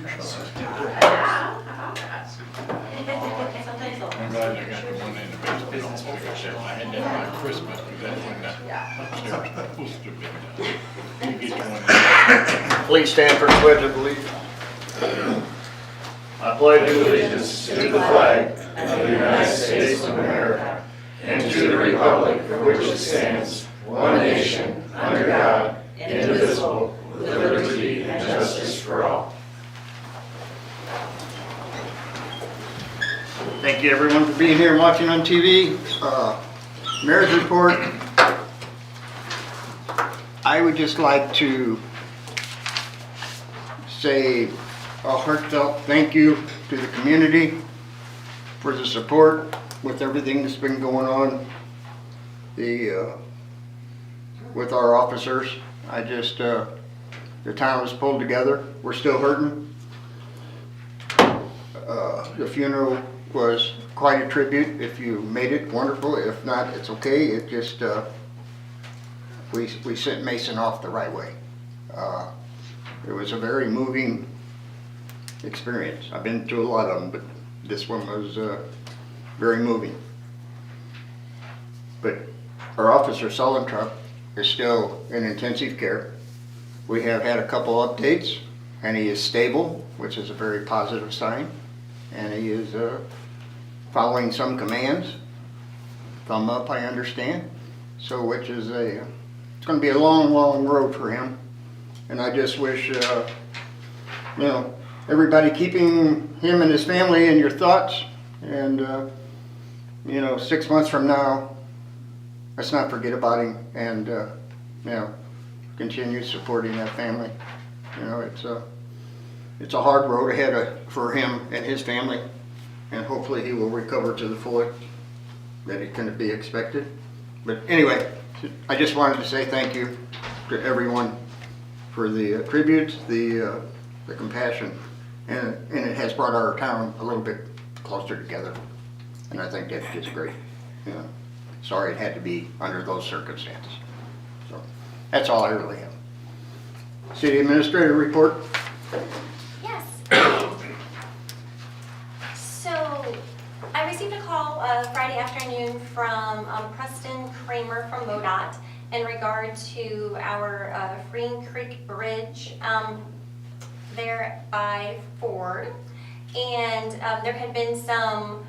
I'm glad I got the one in the basement all figured out. I had that by Christmas, because that's when the upstairs was supposed to be done. You get the one. Please stand for the pledge of allegiance. I pledge allegiance to the flag of the United States of America and to the republic for which it stands, one nation, under God, indivisible, with liberty and justice for all. Thank you everyone for being here and watching on TV. Mayor's report. I would just like to say a heartfelt thank you to the community for the support with everything that's been going on with our officers. The town was pulled together. We're still hurting. The funeral was quite a tribute. If you made it, wonderful. If not, it's okay. It just we sent Mason off the right way. It was a very moving experience. I've been to a lot of them, but this one was very moving. But our officer Sullen truck is still in intensive care. We have had a couple updates, and he is stable, which is a very positive sign. And he is following some commands. Thumb up, I understand. So, which is it's going to be a long, long road for him. And I just wish, everybody keeping him and his family in your thoughts. And 6 months from now, let's not forget about him, and continue supporting that family. It's a hard road ahead for him and his family, and hopefully he will recover to the fullest that it can be expected. But anyway, I just wanted to say thank you to everyone for the tributes, the compassion, and it has brought our town a little bit closer together, and I think that's just great. Sorry it had to be under those circumstances. So that's all I really have. City Administrator report. Yes. So I received a call Friday afternoon from Preston Kramer from MoDOT in regard to our Green Creek Bridge there by Ford. And there had been some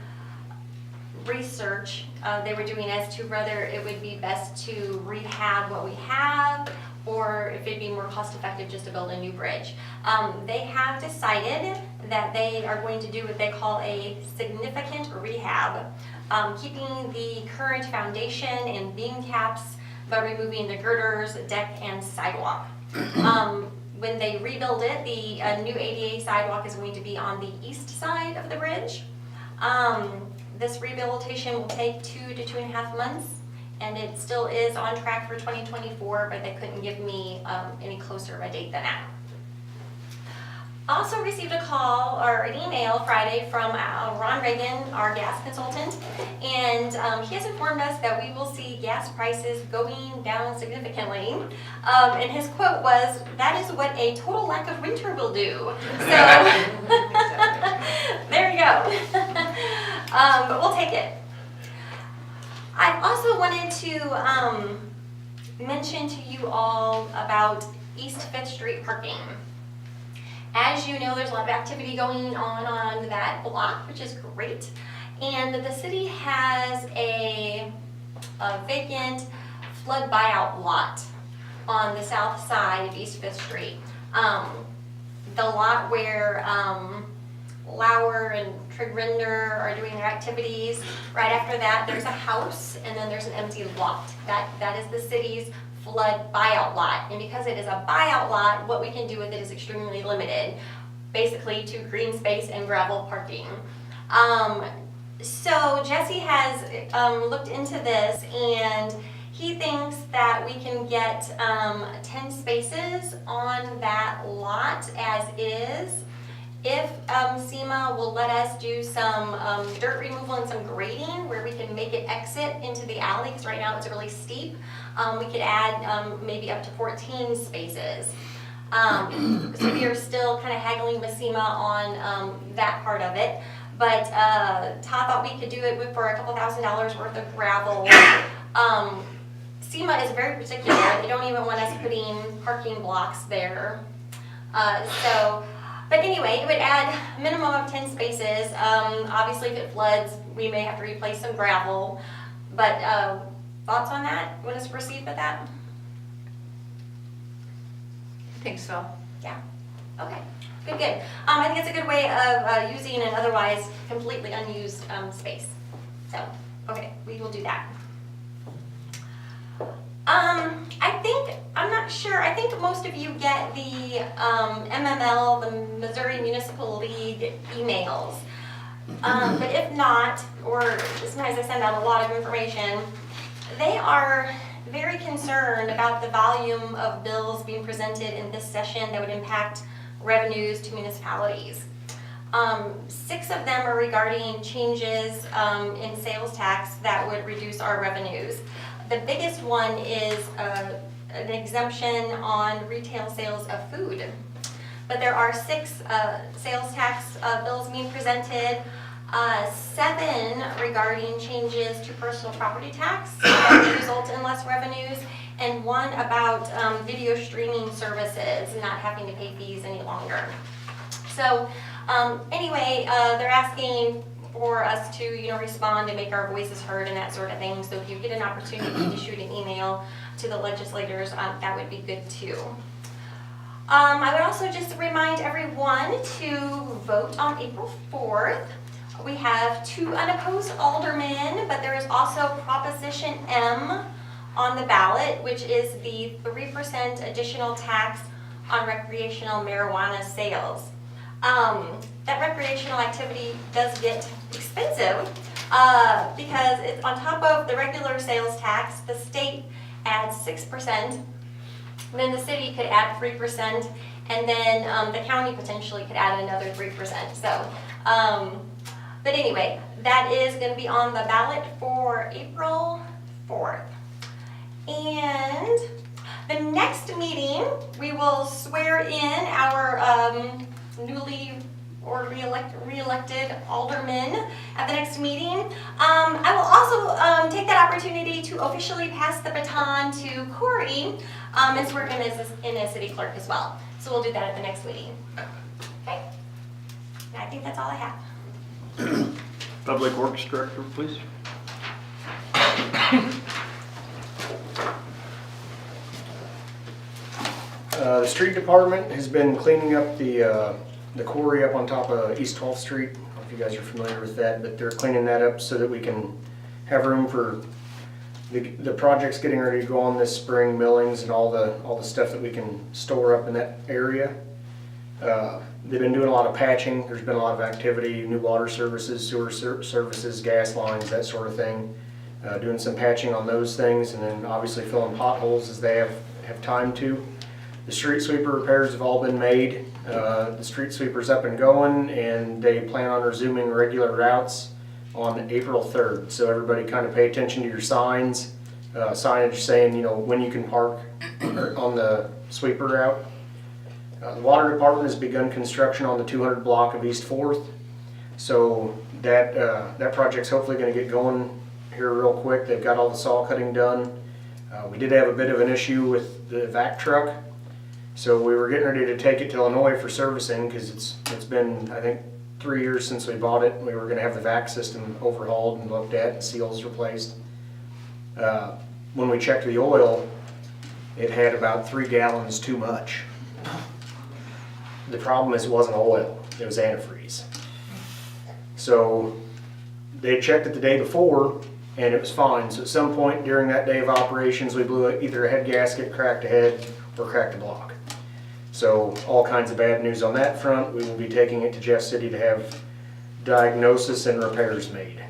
research they were doing as to whether it would be best to rehab what we have, or if it'd be more cost effective just to build a new bridge. They have decided that they are going to do what they call a significant rehab, keeping the current foundation and beam caps, but removing the girders, deck, and sidewalk. When they rebuild it, the new ADA sidewalk is going to be on the east side of the bridge. This rehabilitation will take 2 to 2.5 months, and it still is on track for 2024, but they couldn't give me any closer of a date than that. Also received a call or an email Friday from Ron Reagan, our gas consultant, and he has informed us that we will see gas prices going down significantly. And his quote was, "That is what a total lack of winter will do." So there you go. But we'll take it. I also wanted to mention to you all about East 5th Street parking. As you know, there's a lot of activity going on that block, which is great. And the city has a vacant flood buyout lot on the south side of East 5th Street. The lot where Lauer and Trigrinder are doing their activities. Right after that, there's a house, and then there's an empty lot. That is the city's flood buyout lot. And because it is a buyout lot, what we can do with it is extremely limited, basically to green space and gravel parking. So Jesse has looked into this, and he thinks that we can get 10 spaces on that lot as is, if SEMA will let us do some dirt removal and some grading where we can make it exit into the alley, because right now it's really steep. We could add maybe up to 14 spaces. So we are still kind of haggling with SEMA on that part of it. But Todd thought we could do it for a couple $1,000s worth of gravel. SEMA is very particular. They don't even want us putting parking blocks there. But anyway, it would add a minimum of 10 spaces. Obviously, if it floods, we may have to replace some gravel. But thoughts on that? Want us to proceed with that? I think so. Yeah. Okay. Good. I think it's a good way of using an otherwise completely unused space. So, okay, we will do that. I'm not sure, I think most of you get the MML, the Missouri Municipal League emails. But if not, or sometimes I send out a lot of information, they are very concerned about the volume of bills being presented in this session that would impact revenues to municipalities. 6 of them are regarding changes in sales tax that would reduce our revenues. The biggest one is an exemption on retail sales of food. But there are 6 sales tax bills being presented, 7 regarding changes to personal property tax that would result in less revenues, and 1 about video streaming services not having to pay fees any longer. So anyway, they're asking for us to respond and make our voices heard and that sort of thing. So if you get an opportunity to shoot an email to the legislators, that would be good too. I would also just remind everyone to vote on April 4th. We have 2 unopposed aldermen, but there is also Proposition M on the ballot, which is the 3% additional tax on recreational marijuana sales. That recreational activity does get expensive because it's on top of the regular sales tax. The state adds 6%, then the city could add 3%, and then the county potentially could add another 3%. So, but anyway, that is going to be on the ballot for April 4th. And the next meeting, we will swear in our newly or re-elected aldermen at the next meeting. I will also take that opportunity to officially pass the baton to Corey and swear him in as city clerk as well. So we'll do that at the next meeting. Okay. And I think that's all I have. Public Works Director, please. The street department has been cleaning up the quarry up on top of East 12th Street. I don't know if you guys are familiar with that, but they're cleaning that up so that we can have room for the projects getting ready to go on this spring, millings and all the stuff that we can store up in that area. They've been doing a lot of patching. There's been a lot of activity, new water services, sewer services, gas lines, that sort of thing. Doing some patching on those things, and then obviously filling potholes as they have time to. The street sweeper repairs have all been made. The street sweeper's up and going, and they plan on resuming regular routes on April 3rd. So everybody kind of pay attention to your signs, signage saying, when you can park on the sweeper route. The water department has begun construction on the 200 block of East 4th. So that project's hopefully going to get going here real quick. They've got all the saw cutting done. We did have a bit of an issue with the vac truck. So we were getting ready to take it to Illinois for servicing because it's been, I think, 3 years since we bought it. We were going to have the vac system overhauled and looked at and seals replaced. When we checked the oil, it had about 3 gallons too much. The problem is it wasn't oil, it was antifreeze. So they checked it the day before and it was fine. So at some point during that day of operations, we blew either a head gasket, cracked a head, or cracked a block. So all kinds of bad news on that front. We will be taking it to Jeff City to have diagnosis and repairs made.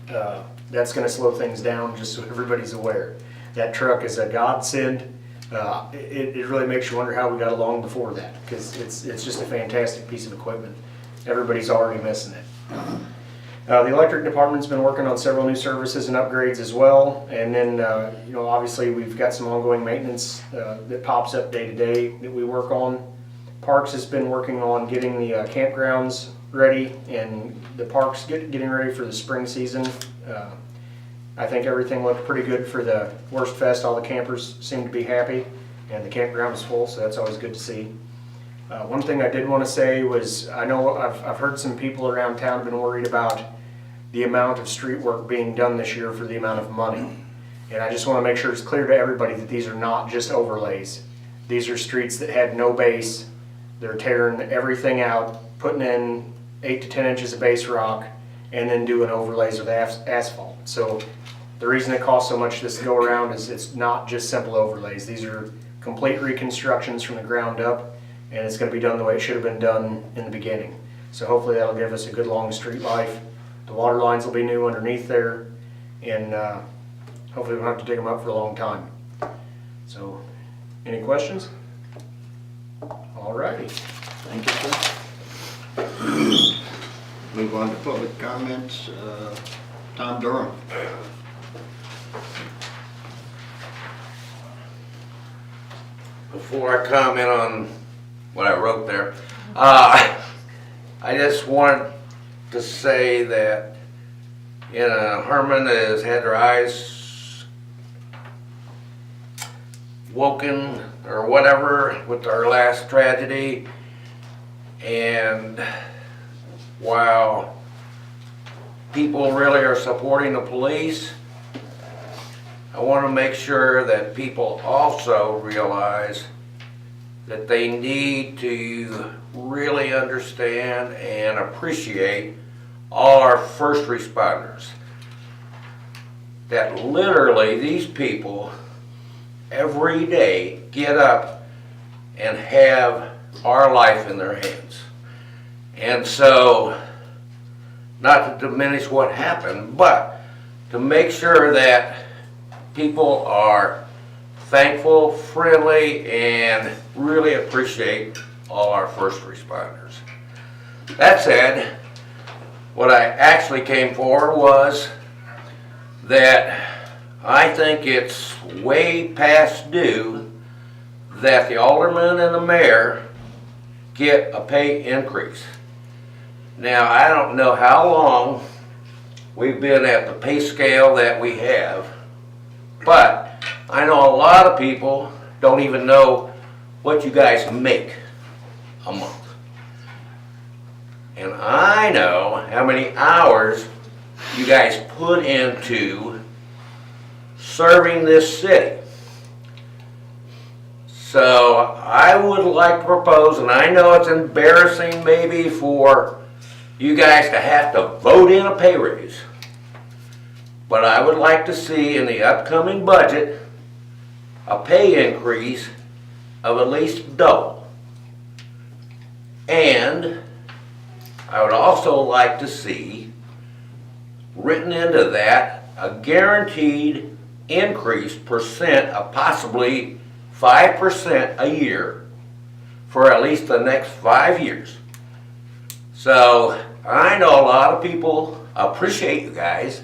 That's going to slow things down, just so everybody's aware. That truck is a godsend. It really makes you wonder how we got along before that, because it's just a fantastic piece of equipment. Everybody's already missing it. The electric department's been working on several new services and upgrades as well. And then, obviously we've got some ongoing maintenance that pops up day to day that we work on. Parks has been working on getting the campgrounds ready and the parks getting ready for the spring season. I think everything looked pretty good for the Worst Fest. All the campers seemed to be happy and the campground was full, so that's always good to see. One thing I did want to say was, I know I've heard some people around town have been worried about the amount of street work being done this year for the amount of money. And I just want to make sure it's clear to everybody that these are not just overlays. These are streets that had no base. They're tearing everything out, putting in 8 to 10 inches of base rock, and then doing overlays with asphalt. So the reason it costs so much this go around is it's not just simple overlays. These are complete reconstructions from the ground up, and it's going to be done the way it should have been done in the beginning. So hopefully that'll give us a good long street life. The water lines will be new underneath there, and hopefully we won't have to dig them up for a long time. So, any questions? All righty. Thank you, sir. Move on to public comments. Tom Durham. Before I comment on what I wrote there, I just wanted to say that, Hermann has had their eyes woken or whatever with our last tragedy, and while people really are supporting the police, I want to make sure that people also realize that they need to really understand and appreciate all our first responders. That literally these people every day get up and have our life in their hands. And so, not to diminish what happened, but to make sure that people are thankful, friendly, and really appreciate all our first responders. That said, what I actually came for was that I think it's way past due that the alderman and the mayor get a pay increase. Now, I don't know how long we've been at the pay scale that we have, but I know a lot of people don't even know what you guys make a month. And I know how many hours you guys put into serving this city. So I would like to propose, and I know it's embarrassing maybe for you guys to have to vote in a pay raise, but I would like to see in the upcoming budget a pay increase of at least double. And I would also like to see written into that a guaranteed increase percent of possibly 5% a year for at least the next 5 years. So I know a lot of people appreciate you guys,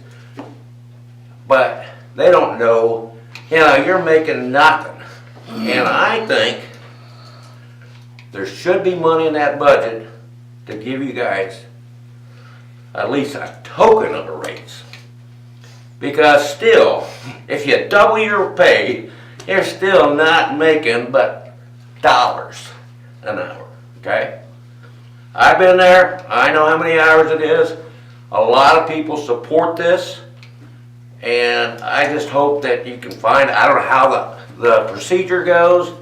but they don't know, you're making nothing. And I think there should be money in that budget to give you guys at least a token of a raise. Because still, if you double your pay, you're still not making but dollars an hour, okay? I've been there, I know how many hours it is. A lot of people support this, and I just hope that you can find, I don't know how the procedure goes,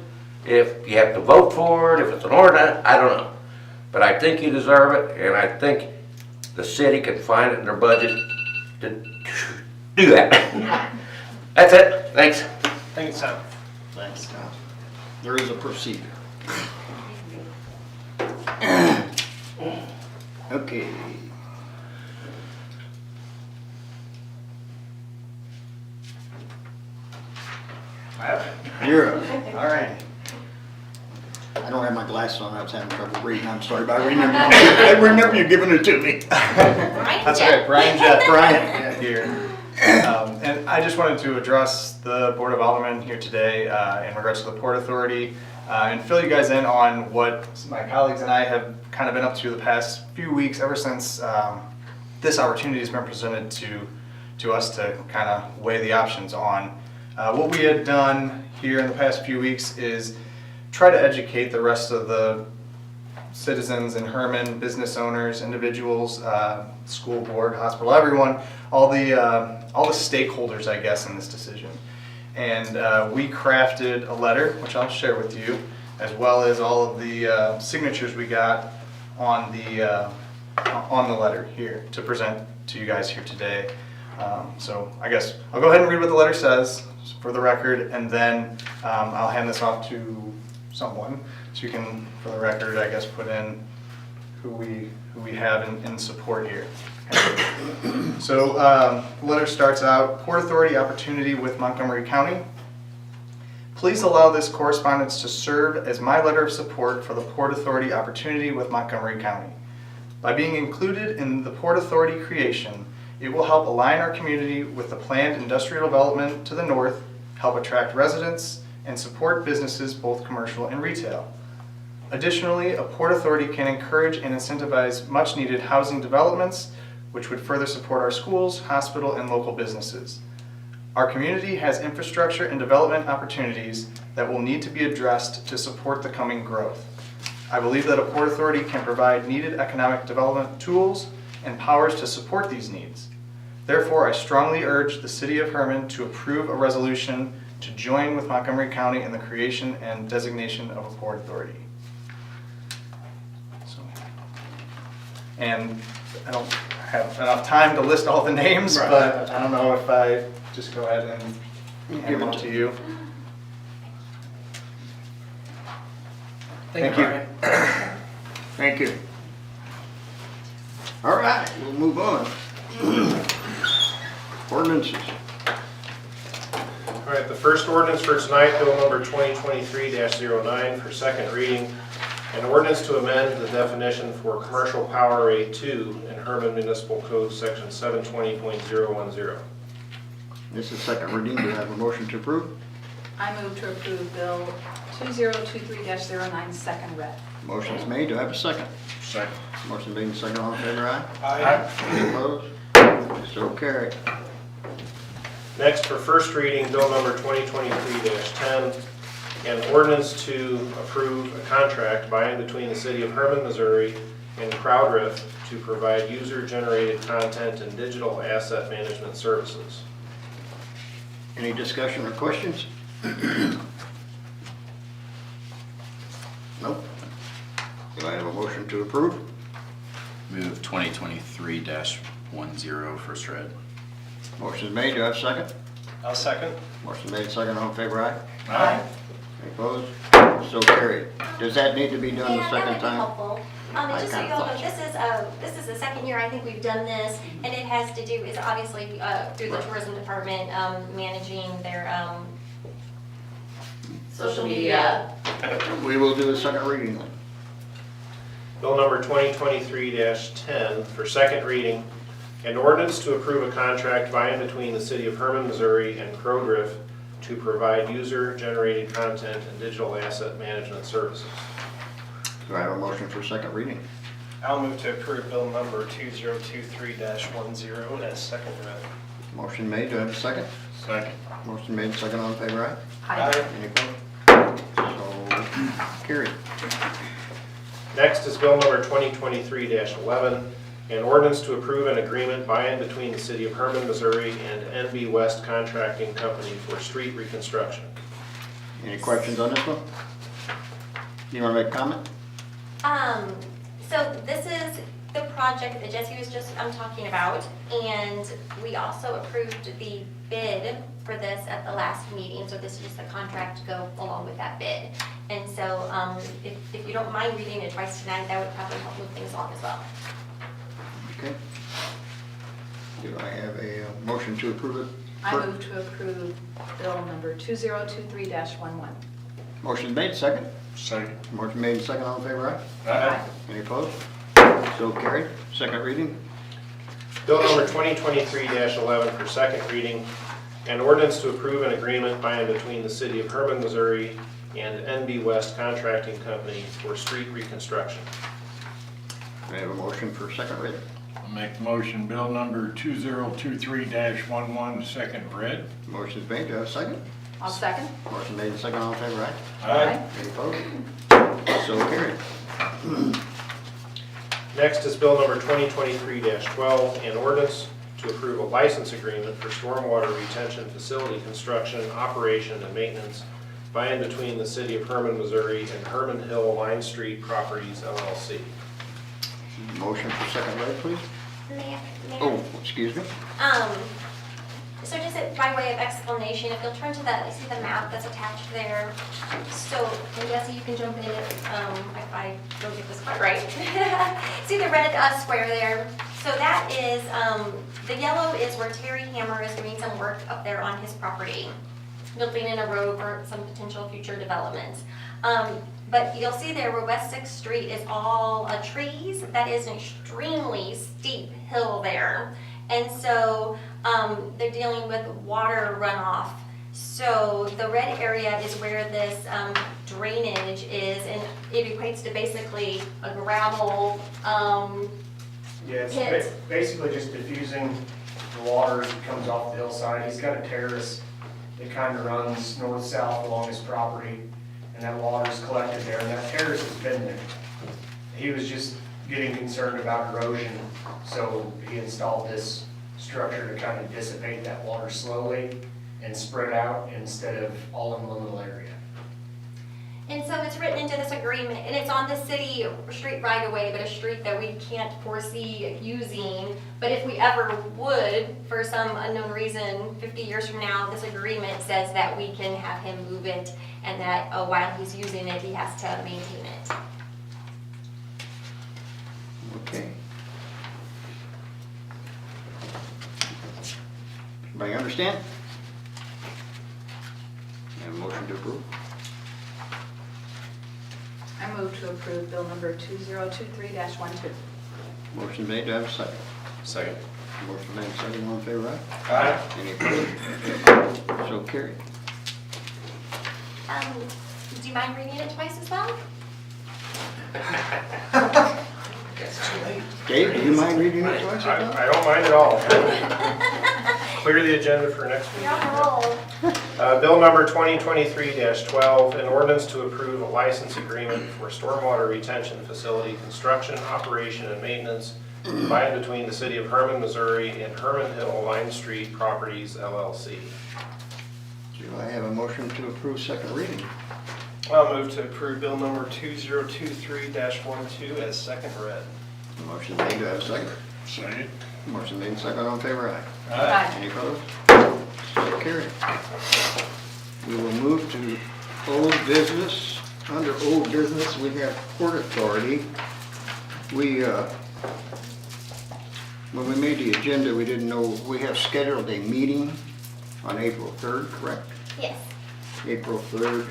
if you have to vote for it, if it's an ordinance, I don't know. But I think you deserve it, and I think the city can find it in their budget to do that. That's it, thanks. Thanks, Tom. Thanks, Tom. There is a procedure. Okay. You're up. All right. I don't have my glasses on, I was having trouble reading, I'm sorry, but I remember you giving it to me. That's okay, Brian Jett, Brian here. And I just wanted to address the Board of Aldermen here today in regards to the Port Authority and fill you guys in on what my colleagues and I have kind of been up to the past few weeks ever since this opportunity has been presented to us to kind of weigh the options on. What we had done here in the past few weeks is try to educate the rest of the citizens in Hermann, business owners, individuals, school board, hospital, everyone, all the stakeholders, I guess, in this decision. And we crafted a letter, which I'll share with you, as well as all of the signatures we got on the letter here to present to you guys here today. So I guess I'll go ahead and read what the letter says for the record, and then I'll hand this off to someone so you can, for the record, I guess, put in who we have in support here. So the letter starts out, Port Authority opportunity with Montgomery County. Please allow this correspondence to serve as my letter of support for the Port Authority opportunity with Montgomery County. By being included in the Port Authority creation, it will help align our community with the planned industrial development to the north, help attract residents, and support businesses both commercial and retail. Additionally, a Port Authority can encourage and incentivize much-needed housing developments, which would further support our schools, hospital, and local businesses. Our community has infrastructure and development opportunities that will need to be addressed to support the coming growth. I believe that a Port Authority can provide needed economic development tools and powers to support these needs. Therefore, I strongly urge the City of Hermann to approve a resolution to join with Montgomery County in the creation and designation of a Port Authority. And I don't have enough time to list all the names, Right. but I don't know if I just go ahead and hand them to you. Thank you. Thank you. All right, we'll move on. Ordinances. All right, the first ordinance for tonight, bill number 2023-09 for second reading. An ordinance to amend the definition for commercial power rate 2 in Hermann Municipal Code section 720.010. This is second reading. Do I have a motion to approve? I move to approve Bill 2023-09, second read. Motion's made. Do I have a second? Second. Motion made and second. All in favor, aye? Aye. Any opposed? So carried. Next, for first reading, bill number 2023-10, an ordinance to approve a contract by and between the City of Hermann, Missouri and CrowdRiff to provide user-generated content and digital asset management services. Any discussion or questions? Nope. Do I have a motion to approve? Move 2023-10, first read. Motion's made. Do I have a second? I'll second. Motion made, second. All in favor, aye? Aye. Any opposed? So carried. Does that need to be done the Yeah, second that would be time? helpful. And I just so you kinda all know, thought this is the second year I think we've done this, and it has to do, is obviously through the Right. tourism department, managing their Social media. We will do a second reading then. Bill number 2023-10 for second reading, an ordinance to approve a contract by and between the City of Hermann, Missouri and CrowdRiff to provide user-generated content and digital asset management services. Do I have a motion for second reading? I'll move to approve bill number 2023-10 as second read. Motion made. Do I have a second? Second. Motion made, second. All in favor, aye? Aye. Any opposed? So carried. Next is bill number 2023-11, an ordinance to approve an agreement by and between the City of Hermann, Missouri and NB West Contracting Company for street reconstruction. Any questions on this one? You want to make a comment? So this is the project that Jesse was just talking about, and we also approved the bid for this at the last meeting, so this is just the contract to go along with that bid. And so if you don't mind reading it twice tonight, that would probably help move things along as well. Okay. Do I have a motion to approve it? I move to approve Bill number 2023-11. Motion made, second. Second. Motion made and second, all in favor, aye? Aye. Any opposed? So carried. Second reading. Bill number 2023-11 for second reading, an ordinance to approve an agreement by and between the city of Hermann, Missouri and NB West Contracting Company for street reconstruction. May I have a motion for second reading? I'll make the motion, bill number 2023-11, second read. Motion's made, do I have a second? I'll second. Motion made and second, all in favor, aye? Aye. Any opposed? So carried. Next is bill number 2023-12, an ordinance to approve a license agreement for stormwater retention facility construction, operation, and maintenance by and between the city of Hermann, Missouri and Hermann Hill Line Street Properties LLC. Motion for second read, please. Mayor? Oh, excuse me. So just by way of explanation, if you'll turn to see the map that's attached there. So, and Jesse, you can jump in if I don't get this part right. See the red square there? So that is, the yellow is where Terry Hammer is doing some work up there on his property, building in a road for some potential future developments. But you'll see there where West 6th Street is all trees, that is an extremely steep hill there. And so they're dealing with water runoff. So the red area is where this drainage is, and it equates to basically a gravel Yeah, it's pit. basically just diffusing the water that comes off the hillside. He's got a terrace that kind of runs north-south along his property, and that water's collected there, and that terrace has been there. He was just getting concerned about erosion, so he installed this structure to kind of dissipate that water slowly and spread out instead of all in one little area. And so it's written into this agreement, and it's on the city street right away, but a street that we can't foresee using. But if we ever would, for some unknown reason, 50 years from now, this agreement says that we can have him move it, and that while he's using it, he has to maintain it. Okay. Everybody understand? Have a motion to approve? I move to approve bill number 2023-12. Motion made, do I have a second? Second. Motion made, second, all in favor, aye? Aye. Any opposed? So carried. Do you mind reading it twice as well? Dave, do you mind reading it twice? I don't mind at all. Clear the agenda for next week. You're on a roll. Bill number 2023-12, an ordinance to approve a license agreement for stormwater retention facility construction, operation, and maintenance by and between the city of Hermann, Missouri and Hermann Hill Line Street Properties LLC. Do I have a motion to approve second reading? I'll move to approve bill number 2023-12 as second read. Motion made, do I have a second? Second. Motion made, second, all in favor, aye? Aye. Any opposed? So carried. We will move to old business. Under old business, we have Port Authority. When we made the agenda, we didn't know, we have scheduled a meeting on April 3rd, correct? Yes. April 3rd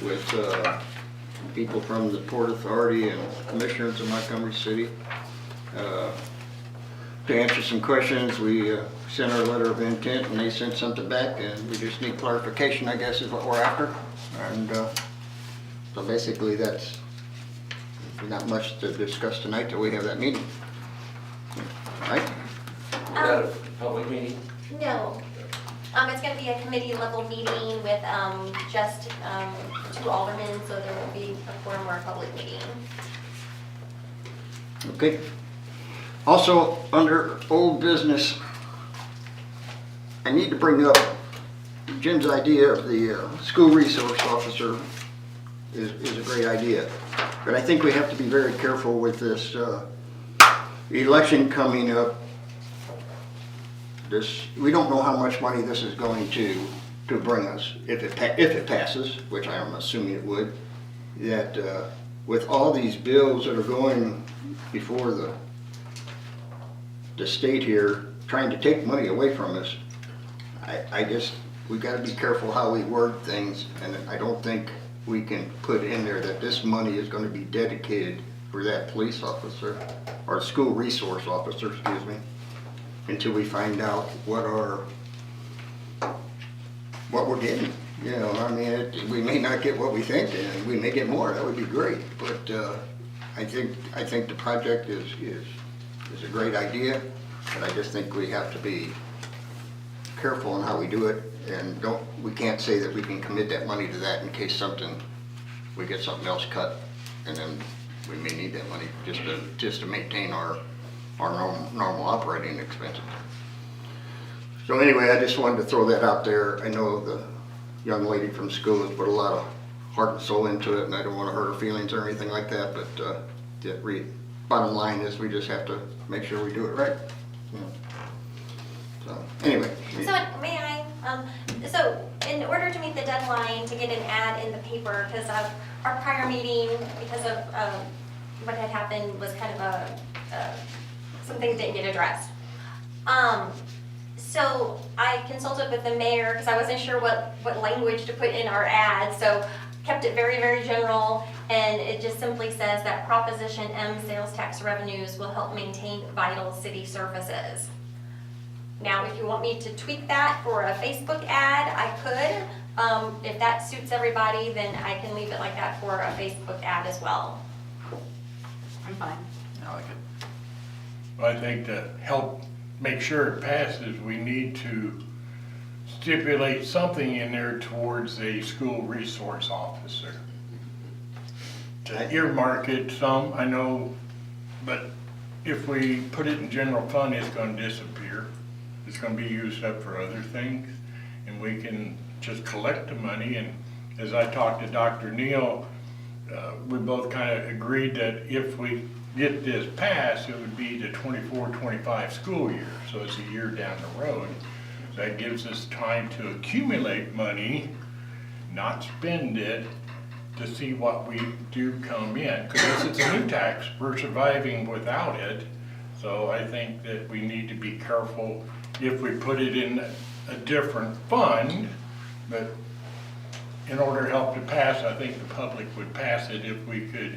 with people from the Port Authority and commissioners of Montgomery City. To answer some questions, we sent our letter of intent and they sent something back, and we just need clarification, I guess, is what we're after. And so basically that's not much to discuss tonight till we have that meeting. Right? Is that a public meeting? No. It's going to be a committee level meeting with just 2 aldermen, so there will be a quorum or a public meeting. Okay. Also, under old business, I need to bring up Jim's idea of the school resource officer is a great idea. But I think we have to be very careful with this election coming up. We don't know how much money this is going to bring us if it passes, which I'm assuming it would. That with all these bills that are going before the state here trying to take money away from us, we got to be careful how we word things, and I don't think we can put in there that this money is gonna be dedicated for that police officer, or school resource officer, excuse me, until we find out what we're getting. You know, I mean, we may not get what we think, and we may get more, that would be great, but, I think the project is a great idea, but I just think we have to be careful in how we do it, and we can't say that we can commit that money to that in case we get something else cut, and then we may need that money just to maintain our normal operating expenses. So anyway, I just wanted to throw that out there. I know the young lady from school has put a lot of heart and soul into it, and I don't want to hurt her feelings or anything like that, but bottom line is we just have to make sure we do it right. You know. So anyway. So may I, so in order to meet the deadline to get an ad in the paper, because of our prior meeting, because of what had happened was kind of some things didn't get addressed. So I consulted with the mayor because I wasn't sure what language to put in our ad, so kept it very, very general, and it just simply says that Proposition M sales tax revenues will help maintain vital city services. Now, if you want me to tweak that for a Facebook ad, I could. If that suits everybody, then I can leave it like that for a Facebook ad as well. I'm fine. I like it. I think to help make sure it passes, we need to stipulate something in there towards a school resource officer. To earmark it some, I know, but if we put it in general fund, it's gonna disappear. It's gonna be used up for other things, and we can just collect the money. And as I talked to Dr. Neal, we both kind of agreed that if we get this passed, it would be the 24-25 school year, so it's a year down the road. That gives us time to accumulate money, not spend it, to see what we do come in. Because it's a new tax, we're surviving without it. So I think that we need to be careful if we put it in a different fund, but in order to help to pass, I think the public would pass it if we could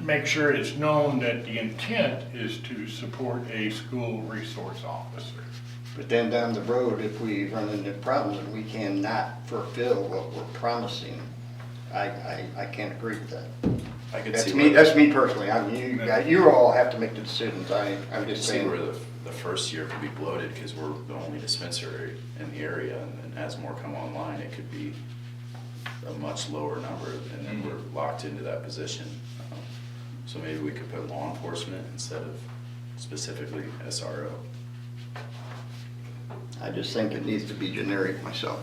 make sure it's known that the intent is to support a school resource officer. But then down the road, if we run into problems and we cannot fulfill what we're promising, I can't agree with that. I could That's see me. where, That's me personally. I mean, you all have to make the decisions. I'm just see saying. where the first year could be bloated because we're the only dispensary in the area, and then as more come online, it could be a much lower number, and then we're locked into that position. So maybe we could put law enforcement instead of specifically SRO. I just think it needs to be generic myself.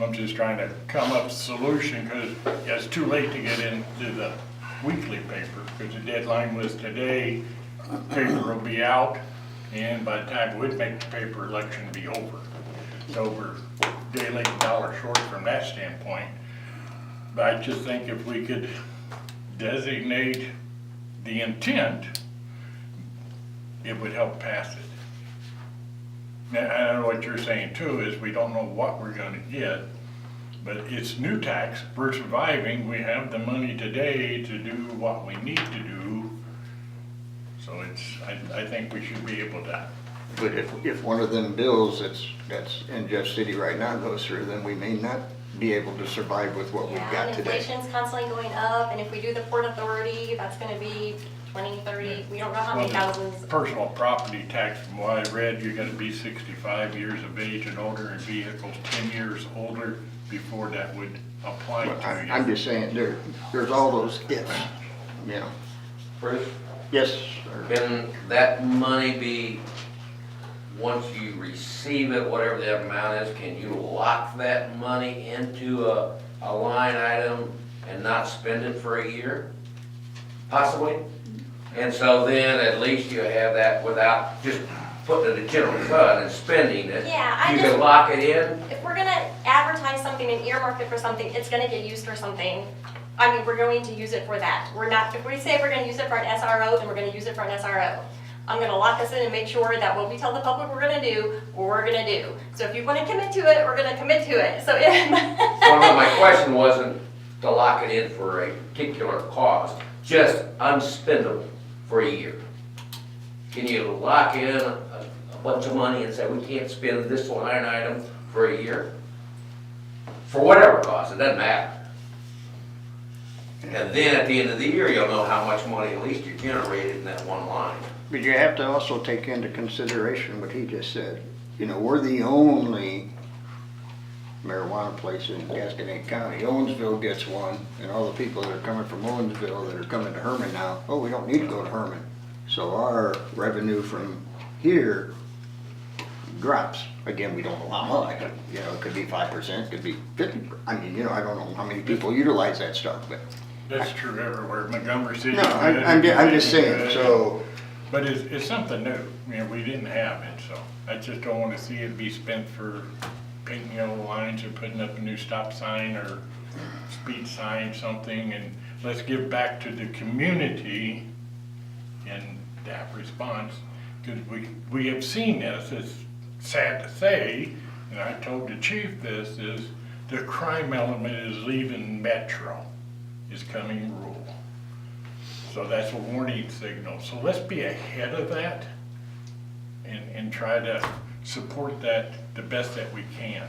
I'm just trying to come up with a solution, because it's too late to get into the weekly paper, because the deadline was today. Paper will be out, and by the time we'd make the paper, election would be over. So we're a day late, dollar short from that standpoint. But I just think if we could designate the intent, it would help pass it. Now, I know what you're saying too, is we don't know what we're gonna get, but it's new tax, we're surviving, we have the money today to do what we need to do. So I think we should be able to. But if one of them bills that's in Jeff City right now goes through, then we may not be able to survive with what we've got And today. inflation's constantly going up, and if we do the Port Authority, that's gonna be 20, 30, we don't know how many Well, the thousands. personal property tax, from what I read, you're gonna be 65 years of age and older, and vehicles 10 years older before that would apply But to you. I'm just saying, there's all those ifs, you know. Bruce, Yes, sir. can that money be, once you receive it, whatever the amount is, can you lock that money into a line item and not spend it for a year? Possibly? And so then at least you have that without just putting it in the general fund and spending it. Yeah, I You just- can lock it in. If we're gonna advertise something and earmark it for something, it's gonna get used for something. I mean, we're going to use it for that. We're not, if we say we're gonna use it for an SRO, then we're gonna use it for an SRO. I'm gonna lock us in and make sure that what we tell the public we're gonna do, we're gonna do. So if you wanna commit to it, we're gonna commit to it. So if. Well, no, my question wasn't to lock it in for a particular cost, just unspendable for a year. Can you lock in a bunch of money and say, we can't spend this line item for a year? For whatever cost, it doesn't matter. And then at the end of the year, you'll know how much money at least you generated in that one line. But you have to also take into consideration what he just said. You know, we're the only marijuana place in Gasconade County. Owensville gets one, and all the people that are coming from Owensville that are coming to Hermann now, oh, we don't need to go to Hermann. So our revenue from here drops. Again, we don't know how much, you know, it could be 5%, could be 50. I mean, you know, I don't know how many people utilize that stuff, but. That's true everywhere, Montgomery City. No, I'm just saying, so. But it's something new, you know, we didn't have it, so I just don't wanna see it be spent for painting yellow lines or putting up a new stop sign or speed sign, something, and let's give back to the community in that response, because we have seen this, it's sad to say, and I told the chief this, is the crime element is leaving Metro, is coming rural. So that's a warning signal. So let's be ahead of that and try to support that the best that we can.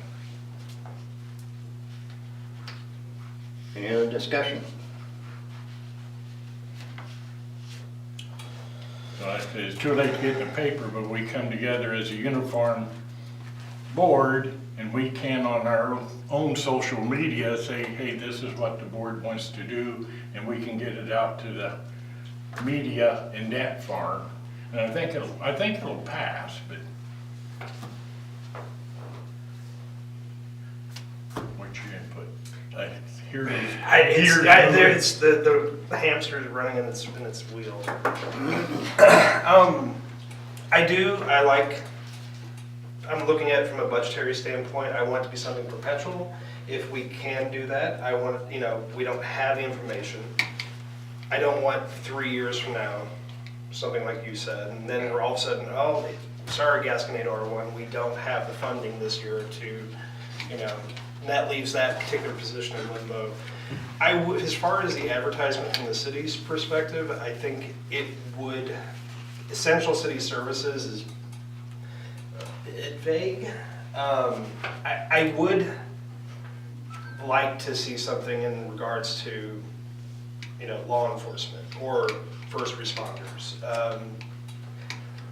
Any other discussion? So like I say, it's too late to get in the paper, but we come together as a uniform board and we can on our own social media say, hey, this is what the board wants to do, and we can get it out to the media in that farm. And I think it'll pass, but what's your input? Here it is. It's the hamster's running in its wheel. I'm looking at it from a budgetary standpoint. I want it to be something perpetual. If we can do that, I want, you know, we don't have the information. I don't want 3 years from now, something like you said, and then we're all of a sudden, oh, sorry, Gasconade R1, we don't have the funding this year to, you know, and that leaves that particular position in limbo. As far as the advertisement from the city's perspective, I think it would, essential city services is a bit vague. I would like to see something in regards to, you know, law enforcement or first responders.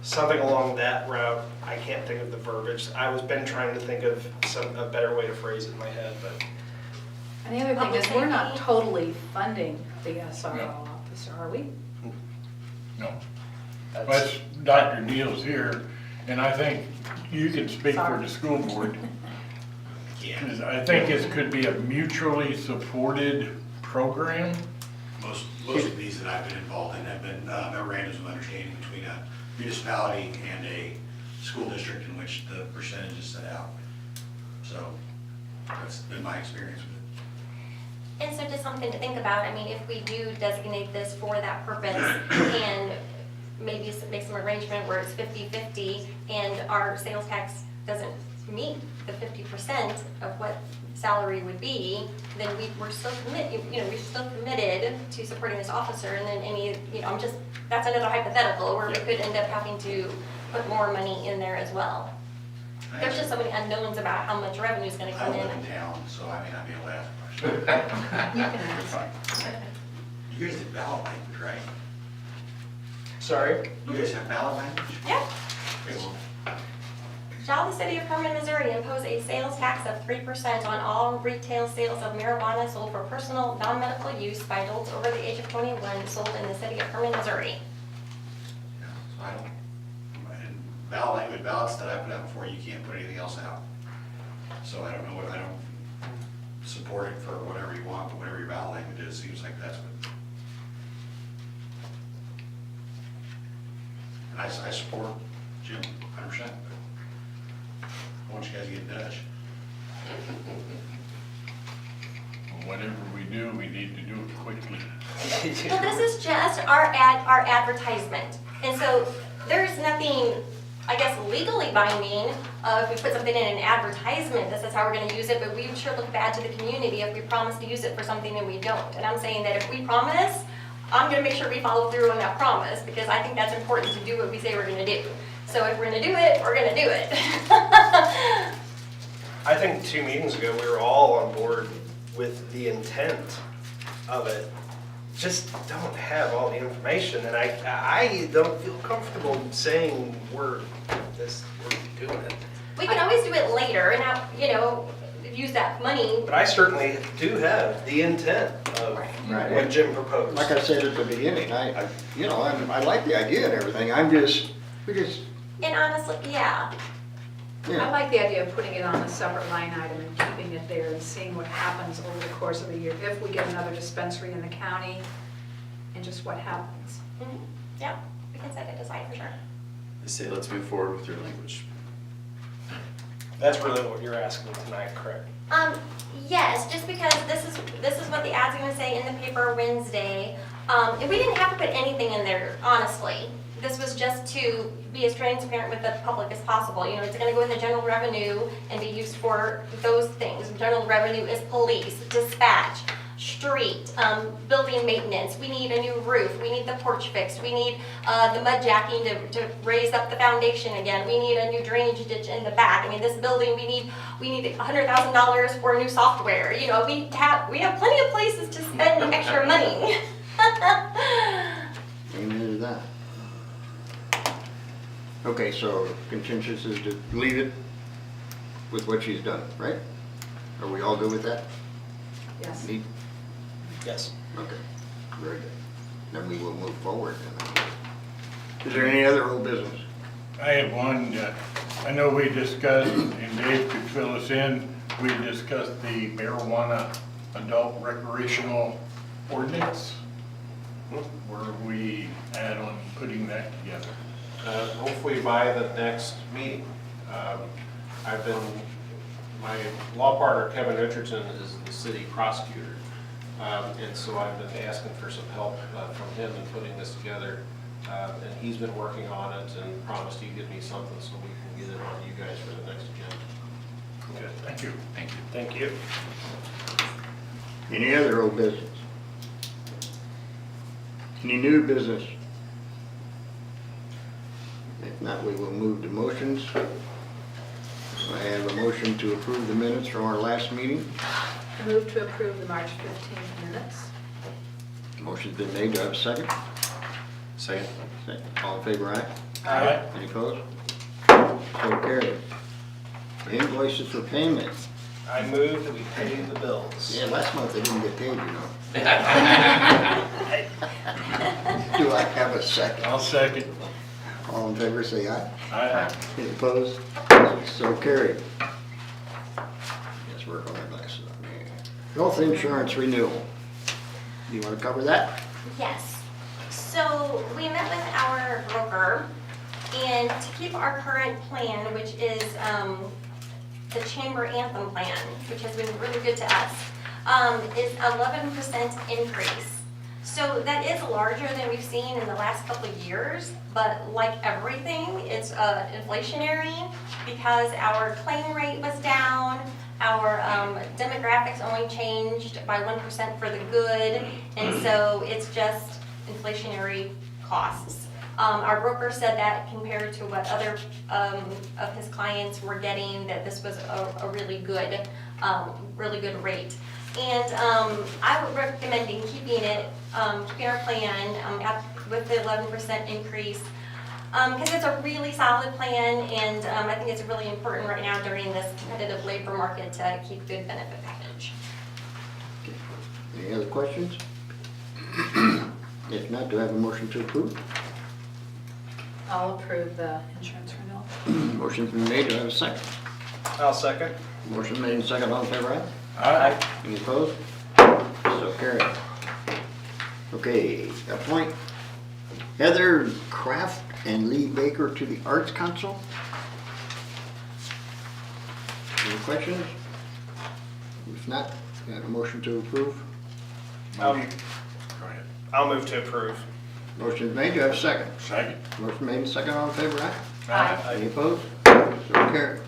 Something along that route. I can't think of the verbiage. Been trying to think of a better way to phrase it in my head, but. And the other thing is, we're not totally funding the SRO officer, are we? No. But Dr. Neal's here, and I think you can speak for the school board. Because I think it could be a mutually supported program. Most of these that I've been involved in have been memorandums of understanding between a municipality and a school district in which the percentage is set out. So that's been my experience with it. And so just something to think about, I mean, if we do designate this for that purpose and maybe make some arrangement where it's 50-50 and our sales tax doesn't meet the 50% of what salary would be, then we're still committed to supporting this officer, and then that's another hypothetical where we could end up having to put more money in there as well. There's just so many unknowns about how much revenue is going to come in. I live in town, so I may not be able to ask a question. You can ask. You guys have ballot language, right? Sorry? You guys have ballot language? Yeah. Okay, well, Shall the city of Hermann, Missouri impose a sales tax of 3% on all retail sales of marijuana sold for personal, non-medical use by adults over the age of 21 sold in the city of Hermann, Missouri? yeah, so I don't, and ballot language ballots that I put out before, you can't put anything else out. So I don't know I don't support it for whatever you want, but whatever your ballot language is, seems like that's what. And I support Jim 100%. I want you guys to get in touch. Whatever we do, we need to do it quickly. Well, this is just our advertisement. And so there's nothing, I guess, legally binding. If we put something in an advertisement that says how we're gonna use it, but we would sure look bad to the community if we promise to use it for something and we don't. And I'm saying that if we promise, I'm gonna make sure we follow through on that promise, because I think that's important to do what we say we're gonna do. So if we're gonna do it, we're gonna do it. I think 2 meetings ago, we were all on board with the intent of it. Just don't have all the information, and I don't feel comfortable saying we're doing it. We can always do it later and have, use that money. But I certainly do have the intent of Right. what Jim proposed. Like I said at the beginning, I like the idea and everything, we just, And honestly, yeah, I like the idea of putting it on a separate line item and keeping it there and seeing what happens over the course of the year. If we get another dispensary in the county, and just what happens. mhm, yeah, we can set it aside for sure. They say, let's move forward with your language. That's really what you're asking tonight, correct? Yes, just because this is what the ad's gonna say in the paper Wednesday. And we didn't have to put anything in there, honestly. This was just to be as transparent with the public as possible. It's gonna go in the general revenue and be used for those things. General revenue is police, dispatch, street, building maintenance. We need a new roof. We need the porch fixed. We need the mud jacking to raise up the foundation again. We need a new drainage ditch in the back. I mean, this building, we need $100,000 for new software. We have plenty of places to spend extra money. amen to that. Okay, so consensus is to leave it with what she's done, right? Are we all good with that? Yes. Neat? Yes. Okay, very good. Then we will move forward then. Is there any other old business? I have one, I know we discussed, and Dave could fill us in, we discussed the marijuana adult recreational ordinance. Where are we at on putting that together? Hopefully by the next meeting. My law partner, Kevin Richardson, is the city prosecutor. And so I've been asking for some help from him in putting this together. And he's been working on it and promised he'd give me something so we can get it on you guys for the next agenda. Okay, thank you. Thank you. Thank you. Any other old business? Any new business? If not, we will move to motions. I have a motion to approve the minutes from our last meeting. I move to approve the March 15th minutes. Motion's been made. Do I have a second? Second. Second. All in favor, aye? Aye. Any opposed? So carried. Invoices for payment. I move that we pay the bills. Yeah, last month I didn't get paid, Do I have a second? I'll second. All in favor, say aye. Aye. Any opposed? So carried. Let's work on our glasses on here. Health insurance renewal. Do you want to cover that? Yes. So we met with our broker, and to keep our current plan, which is the Chamber Anthem plan, which has been really good to us, is 11% increase. So that is larger than we've seen in the last couple of years, but like everything, it's inflationary because our claim rate was down, our demographics only changed by 1% for the good, and so it's just inflationary costs. Our broker said that compared to what other of his clients were getting, that this was a really good rate. And I would recommend keeping it, keeping our plan with the 11% increase, because it's a really solid plan, and I think it's really important right now during this competitive labor market to keep good benefit package. Any other questions? If not, do I have a motion to approve? I'll approve the insurance renewal. Motion's been made. Do I have a second? I'll second. Motion made and second. All in favor, aye? Aye. Any opposed? So carried. Okay, appoint Heather Kraft and Lee Baker to the Arts Council. Any questions? If not, I have a motion to approve. I'll Go ahead. I'll move to approve. Motion is made, do I have a second? Second. Motion made and second, all in favor, aye? Aye. Any opposed? So carried.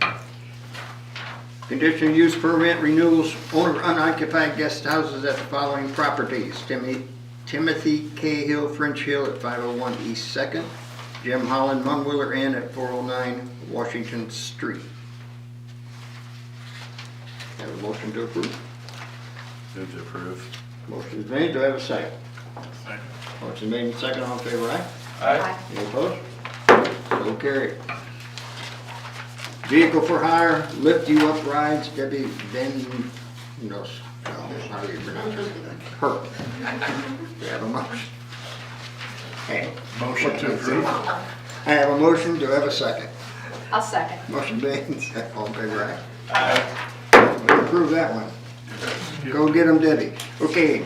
Conditional use permit renewals, owner unoccupied guest houses at the following properties. Timothy Cahill, French Hill at 501 East 2nd. Jim Holland, Munwiller Inn at 409 Washington Street. Have a motion to approve? Move to approve. Motion is made, do I have a second? Second. Motion made and second, all in favor, aye? Aye. Any opposed? So carried. Vehicle for hire, lift you up rides, Debbie Van, no, how do you pronounce it? Her. Do you have a motion? Hey. Motion to approve. I have a motion, do I have a second? I'll second. Motion made, and second, all in favor, aye? We approve that one. Go get 'em, Debbie. Okay,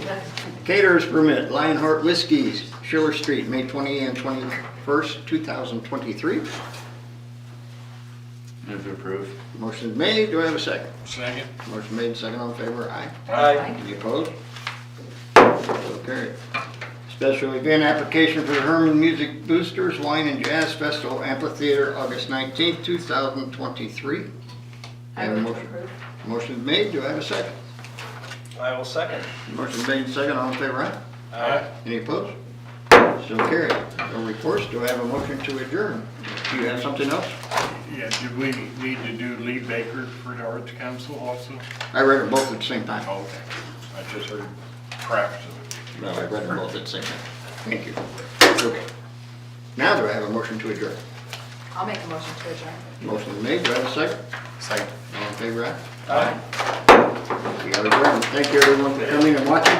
caterers permit, Lionheart Whiskies, Schiller Street, May 20 and 21st, 2023. Move to approve. Motion is made, do I have a second? Second. Motion made, second, all in favor, aye? Aye. Any opposed? So carried. Special event application for the Hermann Music Boosters Wine and Jazz Festival Amphitheater, August 19th, 2023. I Have a move to motion. approve. Motion is made, do I have a second? I will second. Motion made, second, all in favor, aye? Aye. Any opposed? So carried. No reports, do I have a motion to adjourn? Do you have something else? Yeah, do we need to do Lee Baker for the Arts Council also? I read them both at the same time. Oh, okay. I just heard cracks of it. No, I read them both at the same time. Thank you. Okay. Now do I have a motion to adjourn? I'll make a motion to adjourn. Motion is made, do I have a second? Second. All in favor, aye? Aye. We are adjourned. Thank you everyone for coming and watching.